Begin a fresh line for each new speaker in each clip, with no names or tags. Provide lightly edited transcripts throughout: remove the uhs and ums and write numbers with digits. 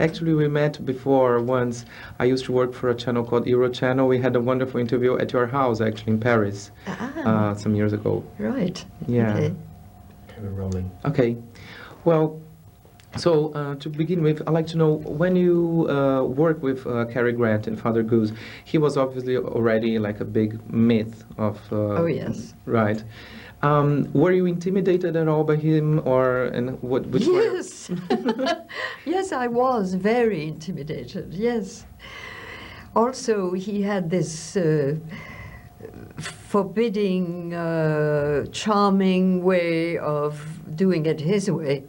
Actually, we met before once. I used to work for a channel called Euro Channel. We had a wonderful interview at your house, actually, in Paris, some years ago.
Right.
Yeah.
Okay.
Kind of rolling.
Okay. Well, so to begin with, I'd like to know, when you work with Cary Grant and Father Goose, he was obviously already like a big myth of...
Oh, yes.
Right. Were you intimidated at all by him, or which
Yes. Yes, I was very intimidated, yes. Also, he had this forbidding, charming way of doing it his way.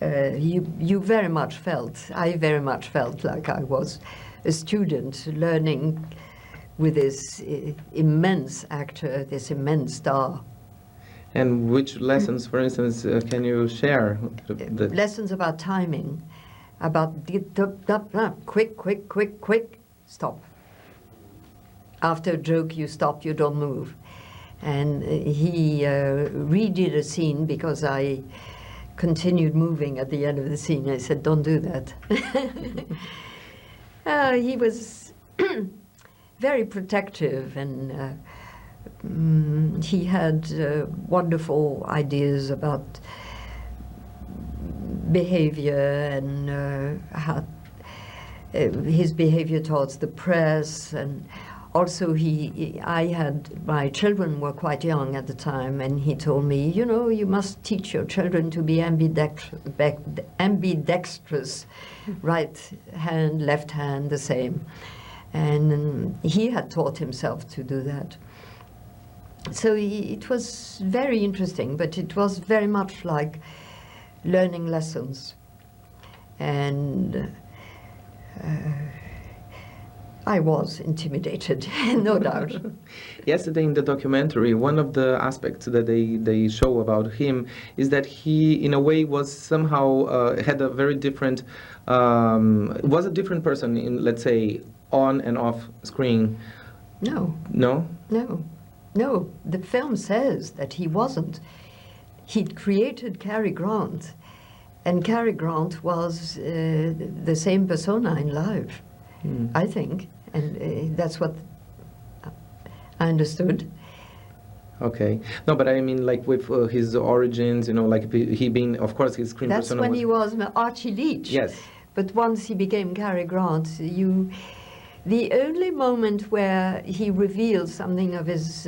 You very much felt, I very much felt like I was a student learning with this immense actor, this immense star.
And which lessons, for instance, can you share?
Lessons about timing, about quick, quick, quick, quick, stop. After a joke, you stop, you don't move. And he redid a scene because I continued moving at the end of the scene. I said, don't do that. He was very protective, and he had wonderful ideas about behavior and how his behavior towards the press. And also my children were quite young at the time, and he told me, you know, you must teach your children to be ambidextrous, right hand, left hand, the same. And he had taught himself to do that. So it was very interesting, but it was very much like learning lessons. And I was intimidated, no doubt.
Yesterday in the documentary, one of the aspects that they show about him is that he, in a way, was somehow had a very different, was a different person in, let's say, on and off screen.
No.
No?
No. No, the film says that he wasn't. He'd created Cary Grant, and Cary Grant was the same persona in life, I think, and that's what I understood.
Okay. No, but I mean, like, with his origins, you know, like he being, of course, his screen
That's
persona
when
was...
he was Archie Leach.
Yes.
But once he became Cary Grant, the only moment where he revealed something of his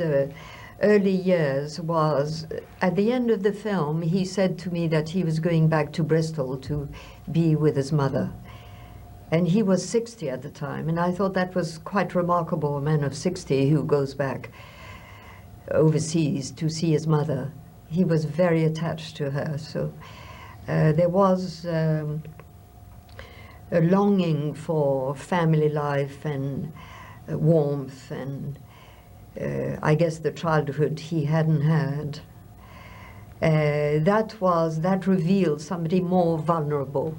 early years was at the end of the film. He said to me that he was going back to Bristol to be with his mother. And he was 60 at the time, and I thought that was quite remarkable, a man of 60 who goes back overseas to see his mother. He was very attached to her, so there was a longing for family life and warmth, and I guess the childhood he hadn't had. That revealed somebody more vulnerable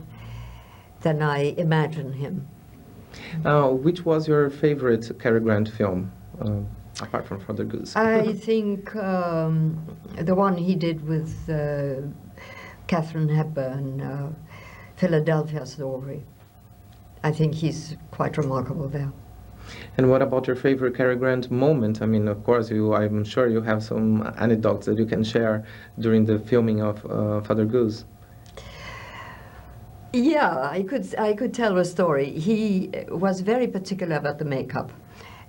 than I imagined him.
Which was your favorite Cary Grant film, apart from Father Goose?
I think the one he did with Katharine Hepburn, Philadelphia Story. I think he's quite remarkable there.
And what about your favorite Cary Grant moment? I mean, of course, I'm sure you have some anecdotes that you can share during the filming of Father Goose.
Yeah, I could tell a story. He was very particular about the makeup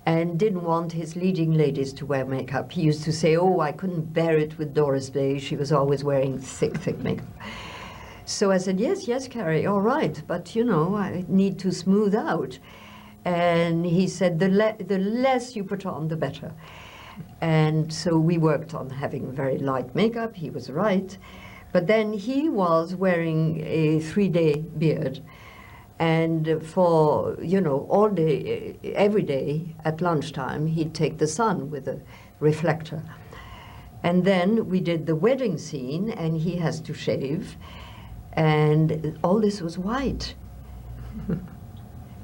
and didn't want his leading ladies to wear makeup. He used to say, oh, I couldn't bear it with Doris Day. She was always wearing thick makeup. So I said, yes, Cary, all right, but you know, I need to smooth out. And he said, the less you put on, the better. And so we worked on having very light makeup. He was right. But then he was wearing a 3-day beard. And for, you know, all day, every day at lunchtime, he'd take the sun with a reflector. And then we did the wedding scene, and he has to shave. And all this was white.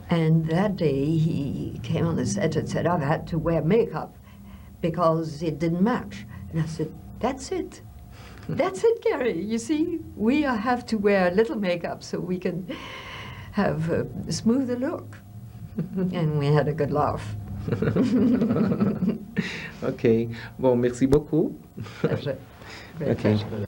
And that day he came on the set and said, I've had to wear makeup because it didn't match. And I said, that's it. That's it, Cary. You see, we have to wear a little makeup so we can have a smoother look. And we had a good laugh.
Ok. Bom, merci beaucoup.
Pleasure. Great
Okay.
pleasure.